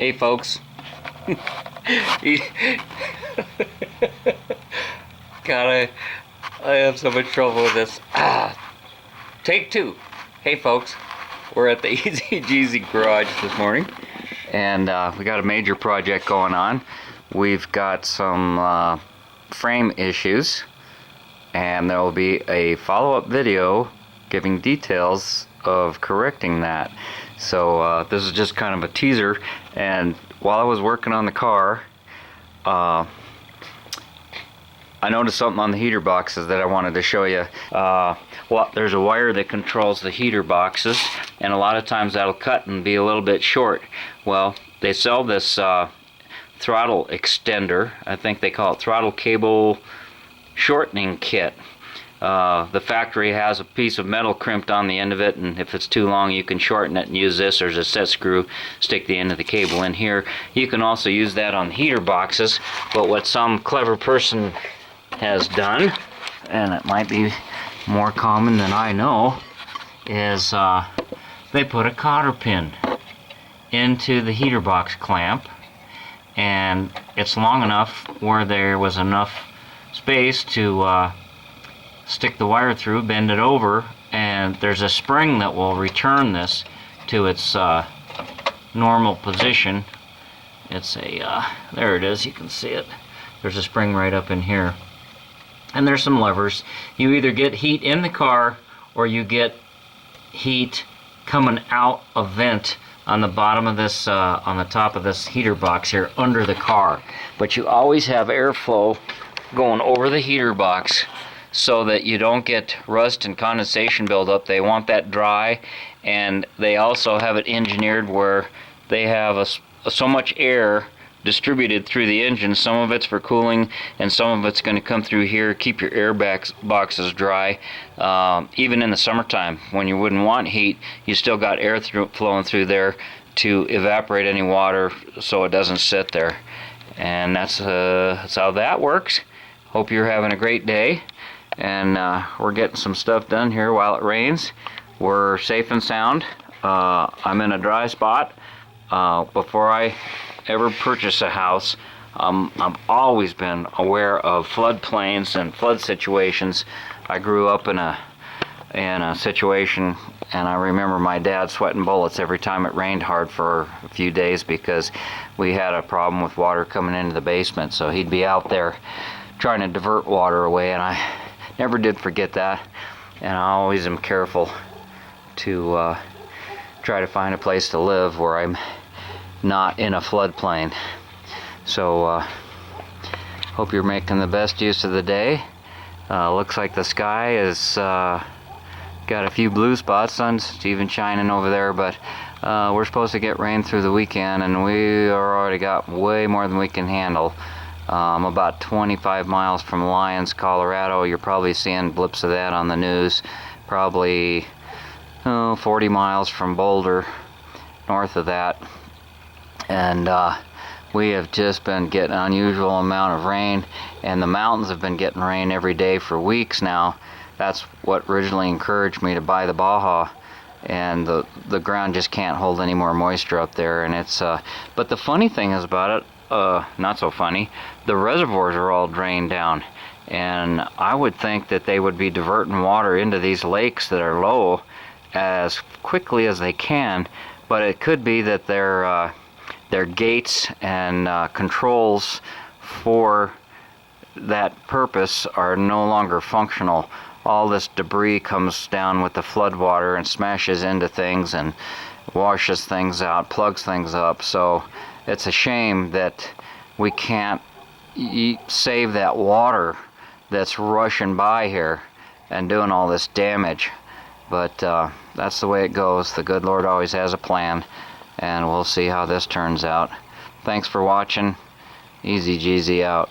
Hey folks. God, I have so much trouble with this. Take two. Hey folks, we're at the Easy Jeezy garage this morning, and we got a major project going on. We've got some frame issues, and there will be a follow-up video giving details of correcting that. So this is just kind of a teaser, and while I was working on the car, I noticed something on the heater boxes that I wanted to show you. Well, there's a wire that controls the heater boxes, and a lot of times that'll cut and be a little bit short. Well, they sell this throttle extender. I think they call it throttle cable shortening kit. The factory has a piece of metal crimped on the end of it, and if it's too long you can shorten it and use this. There's a set screw, stick the end of the cable in here. You can also use that on heater boxes, but what some clever person has done, and it might be more common than I know, is they put a cotter pin into the heater box clamp, and it's long enough where there was enough space to stick the wire through, bend it over, and there's a spring that will return this to its normal position. It's a there it is, you can see it. There's a spring right up in here, and there's some levers. You either get heat in the car or you get heat coming out a vent on the bottom of this on the top of this heater box here under the car. But you always have airflow going over the heater box so that you don't get rust and condensation buildup. They want that dry, and they also have it engineered where they have so much air distributed through the engine. Some of it's for cooling, and some of it's going to come through here, keep your air boxes dry. Even in the summertime, when you wouldn't want heat, you still got air flowing through there to evaporate any water so it doesn't sit there. And that's how that works. Hope you're having a great day. And we're getting some stuff done here while it rains. We're safe and sound. I'm in a dry spot. Before I ever purchase a house, I've always been aware of floodplains and flood situations. I grew up in a situation, and I remember my dad sweating bullets every time it rained hard for a few days because we had a problem with water coming into the basement. So he'd be out there trying to divert water away, and I never did forget that, and I always am careful to try to find a place to live where I'm not in a floodplain. So hope you're making the best use of the day. Looks like the sky is got a few blue spots. Sun's even shining over there, but we're supposed to get rain through the weekend, and we already got way more than we can handle. About 25 miles from Lyons, Colorado. You're probably seeing blips of that on the news. Probably 40 miles from Boulder, north of that. And we have just been getting an unusual amount of rain, and the mountains have been getting rain every day for weeks now. That's what originally encouraged me to buy the Baja, and the ground just can't hold any more moisture up there. And it's but the funny thing is about it, not so funny, the reservoirs are all drained down, and I would think that they would be diverting water into these lakes that are low as quickly as they can, but it could be that their gates and controls for that purpose are no longer functional. All this debris comes down with the flood water and smashes into things and washes things out, plugs things up. So it's a shame that we can't save that water that's rushing by here and doing all this damage. But that's the way it goes. The good Lord always has a plan, and we'll see how this turns out. Thanks for watching. Easy Jeezy out.